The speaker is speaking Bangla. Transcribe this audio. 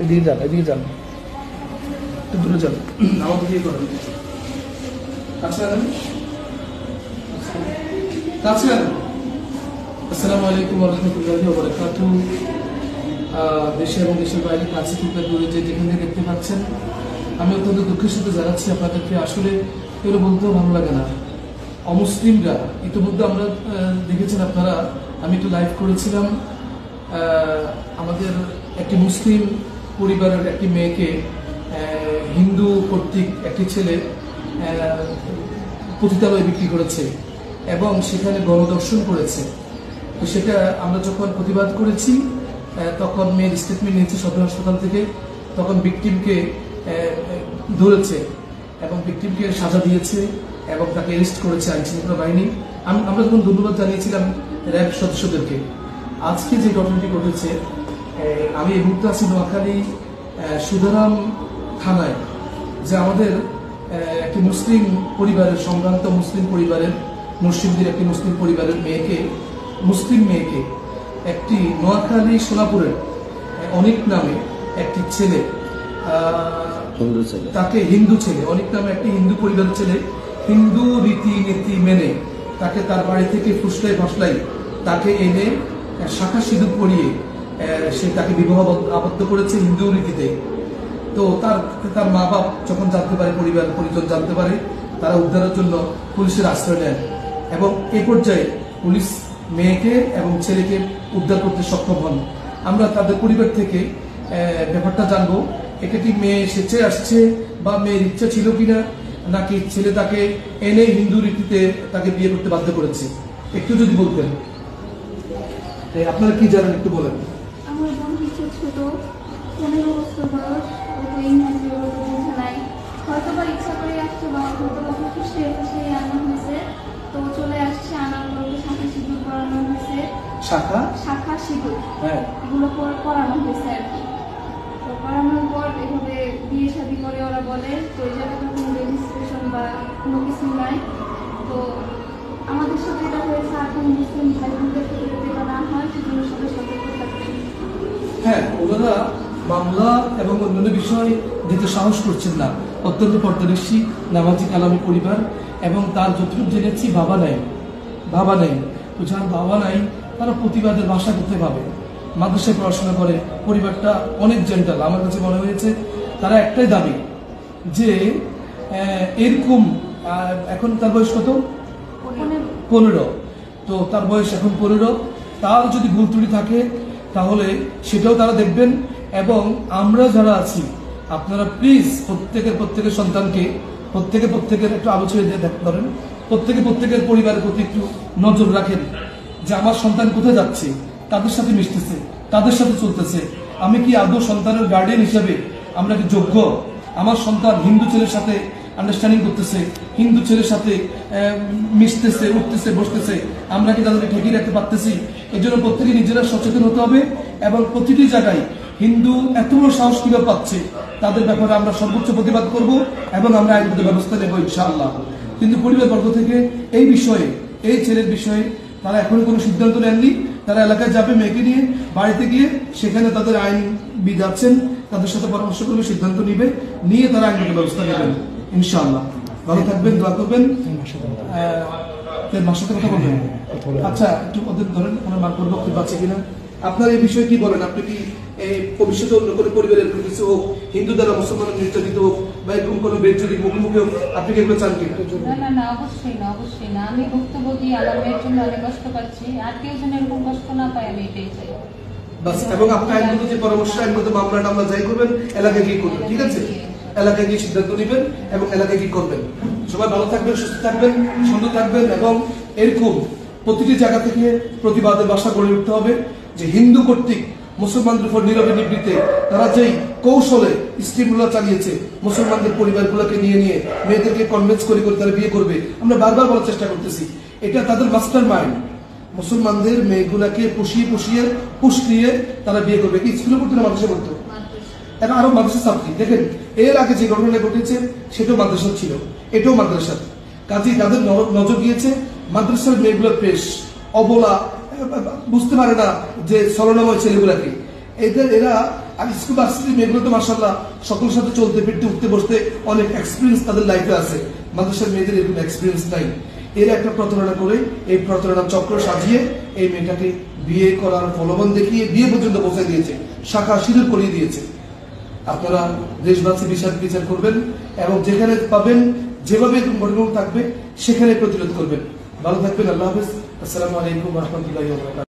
এদিকে যান, এদিকে যান, একটু দূরে যান। আমাকে দিয়ে করেন, কাছে আনেন, কাছে আনেন। আসসালামু আলাইকুম ওয়া রাহমাতুল্লাহি ওয়া বারাকাতুহু। দেশে এবং দেশের বাইরে কাছে কিংবা দূরে যে যেখানে দেখতে পাচ্ছেন, আমি অত্যন্ত দুঃখের সাথে জানাচ্ছি আপনাদেরকে, আসলে এগুলো বলতেও ভালো লাগে না। অমুসলিমরা ইতিমধ্যে আমরা দেখেছেন আপনারা, আমি একটু লাইভ করেছিলাম, আমাদের একটি মুসলিম পরিবারের একটি মেয়েকে হিন্দু কর্তৃক একটি ছেলে পতিতালয়ে বিক্রি করেছে এবং সেখানে গণধর্ষণ করেছে। তো সেটা আমরা যখন প্রতিবাদ করেছি, তখন মেয়ের স্টেটমেন্ট নিয়েছে সদর হাসপাতাল থেকে, তখন ভিকটিমকে ধরেছে এবং ভিকটিমকে সাজা দিয়েছে এবং তাকে অ্যারেস্ট করেছে আইনশৃঙ্খলা বাহিনী। আমরা তখন ধন্যবাদ জানিয়েছিলাম র্যাব সদস্যদেরকে। আজকে যে ঘটনাটি ঘটেছে, আমি এই মুহূর্তে আছি নোয়াখালী সুধারাম থানায়, যে আমাদের একটি মুসলিম পরিবারের, সম্ভ্রান্ত মুসলিম পরিবারের, মুসলিমদের একটি মুসলিম পরিবারের মুসলিম মেয়েকে একটি নোয়াখালী সোনাপুরের অনেক নামে একটি ছেলে, তাকে হিন্দু ছেলে, অনেক নামে একটি হিন্দু পরিবারের ছেলে, হিন্দু রীতিনীতি মেনে তাকে তার বাড়ি থেকে ফুসলাই ফাসলাই তাকে এনে শাখা সিঁদুর পরিয়ে সে তাকে বিবাহ আবদ্ধ করেছে হিন্দু রীতিতে। তো তার মা বাপ যখন জানতে পারে, পরিবার পরিজন জানতে পারে, তারা উদ্ধারের জন্য পুলিশের আশ্রয় নেন এবং এ পর্যায়ে পুলিশ মেয়েকে এবং ছেলেকে উদ্ধার করতে সক্ষম হন। আমরা তাদের পরিবার থেকে ব্যাপারটা জানবো, এটা কি মেয়ে স্বেচ্ছায় আসছে বা মেয়ের ইচ্ছা ছিল কিনা, নাকি ছেলে তাকে এনে হিন্দু রীতিতে তাকে বিয়ে করতে বাধ্য করেছে, একটু যদি বলতেন। আপনারা কি জানেন একটু বলেন। আমার বোন হচ্ছে ছোট, 15 বছর বয়স, ইংরেজি বোঝে নাই, হয়তো বা ইচ্ছা করে আসছে বা হয়তো বা খুশি এসে আনা হয়েছে, তো চলে আসছে, আনার পরে শাখা সিঁদুর পরানো হয়েছে, শাখা সিঁদুর এগুলো পরানো হয়েছে আর কি। তো পরানোর পর এভাবে বিয়ে শাদী করে ওরা বলে, তো এই জায়গায় কোনো রেজিস্ট্রেশন বা কোনো কিছু নাই। তো আমাদের সাথে এটা হয়েছে, এখন মুসলিম ভাই বোনদের সাথে যেটা না হয় সেগুলোর সাথে সতর্ক থাকবে। হ্যাঁ, ওনারা মামলা এবং অন্যান্য বিষয় দিতে সাহস করছেন না। অত্যন্ত পর্দানিশী নামাজি কালামী পরিবার, এবং তার যতটুকু জেনেছি বাবা নেই। তো যার বাবা নাই, তারা প্রতিবাদের ভাষা করতে পাবে, মাদ্রাসায় পড়াশোনা করে, পরিবারটা অনেক জেন্টাল। আমার কাছে মনে হয়েছে তারা একটাই দাবি যে এরকম, এখন তার বয়স কত? 15। তো তার বয়স এখন 15। তার যদি ভুল ত্রুটি থাকে তাহলে সেটাও তারা দেখবেন। এবং আমরা যারা আছি, আপনারা প্লিজ প্রত্যেকের সন্তানকে প্রত্যেকের একটু আলোচনা দিয়ে ধরেন, প্রত্যেকের পরিবারের প্রতি একটু নজর রাখেন যে আমার সন্তান কোথায় যাচ্ছে, তাদের সাথে মিশতেছে, তাদের সাথে চলতেছে, আমি কি আদৌ সন্তানের গার্ডিয়ান হিসেবে আমরা কি যোগ্য? আমার সন্তান হিন্দু ছেলের সাথে আন্ডারস্ট্যান্ডিং করতেছে, হিন্দু ছেলের সাথে মিশতেছে, উঠতেছে, বসতেছে, আমরা কি তাদেরকে ঠেকিয়ে রাখতে পারতেছি? এই জন্য প্রত্যেকে নিজেরা সচেতন হতে হবে এবং প্রতিটি জায়গায় হিন্দু এত বড় সাহস কিভাবে পাচ্ছে তাদের ব্যাপারে আমরা সর্বোচ্চ প্রতিবাদ করব এবং আমরা আইনগত ব্যবস্থা নেব ইনশাআল্লাহ। কিন্তু পরিবারবর্গ থেকে এই বিষয়ে, এই ছেলের বিষয়ে তারা এখনো কোনো সিদ্ধান্ত নেননি। তারা এলাকায় যাবে, মেয়েকে নিয়ে বাড়িতে গিয়ে সেখানে তাদের আইনবিদ আছেন, তাদের সাথে পরামর্শ করবে, সিদ্ধান্ত নিয়ে তারা আইনগত ব্যবস্থা নেবেন ইনশাআল্লাহ। ভালো থাকবেন, দোয়া করবেন। মার সাথে কথা বলবেন? আচ্ছা, একটু ওদের ধরেন, ওনার মার পরিবর্তন পাচ্ছে কিনা। আপনার এই বিষয়ে কি বলেন? আপনি কি এই ভবিষ্যতে অন্য কোনো পরিবারের কিছু হোক, হিন্দু দ্বারা মুসলমান নির্যাতিত হোক বা এরকম কোনো বেজ্জতি মুখোমুখি হোক, আপনি কি এগুলো চান কিনা? না, অবশ্যই না। আমি ভুক্তভোগী, আমার মেয়ের জন্য অনেক কষ্ট পাচ্ছি, আর কেউ যেন এরকম কষ্ট না পায়, আমি এটাই চাই বাস। এবং আপনি আইনগত যে পরামর্শ, আইনগত মামলা যাই করবেন, এলাকায় গিয়ে করবেন, ঠিক আছে? এলাকায় গিয়ে সিদ্ধান্ত নেবেন এবং এলাকায় কি করবেন। সবাই ভালো থাকবেন, সুস্থ থাকবেন, সুন্দর থাকবেন এবং এরকম প্রতিটি জায়গা থেকে প্রতিবাদের ভাষা গড়ে উঠতে হবে যে হিন্দু কর্তৃক মুসলমানদের উপর নীরবে নিবৃত্তে তারা যেই কৌশলে স্টিমগুলো চালিয়েছে, মুসলমানদের পরিবারগুলোকে নিয়ে মেয়েদেরকে কনভিন্স করে তারা বিয়ে করবে। আমরা বারবার বলার চেষ্টা করতেছি, এটা তাদের মাস্টার মাইন্ড। মুসলমানদের মেয়েগুলাকে পুষিয়ে তারা বিয়ে করবে। কি স্কুলে পড়তো না মাদ্রাসা পড়তো? এখন আরো মাদ্রাসা ছাত্রী দেখেন, এর আগে যে ঘটনা ঘটেছে সেটাও মাদ্রাসা ছিল, এটাও মাদ্রাসা। কাজেই তাদের নজর গিয়েছে মাদ্রাসার মেয়েগুলোর পেশ অবলা, বুঝতে পারে না যে ছলনাময় ছেলেগুলাকে। এরা আর স্কুল ভার্সিটি মেয়েগুলো তো মাশাআল্লাহ সকলের সাথে চলতে ফিরতে উঠতে বসতে অনেক এক্সপিরিয়েন্স তাদের লাইফে আছে, মাদ্রাসার মেয়েদের এরকম এক্সপিরিয়েন্স নাই। এর একটা প্রতারণা করে এই প্রতারণা চক্র সাজিয়ে এই মেয়েটাকে বিয়ে করার প্রলোভন দেখিয়ে বিয়ে পর্যন্ত পৌঁছে দিয়েছে, শাখা সিঁদুর করিয়ে দিয়েছে। আপনারা দেশবাসী বিচার করবেন এবং যেখানে পাবেন যেভাবে ঘটনা থাকবে সেখানে প্রতিরোধ করবেন। ভালো থাকবেন। আল্লাহ হাফেজ। আসসালামু আলাইকুম ওয়া রাহমাতুল্লাহি ওয়া বারাকাতুহু।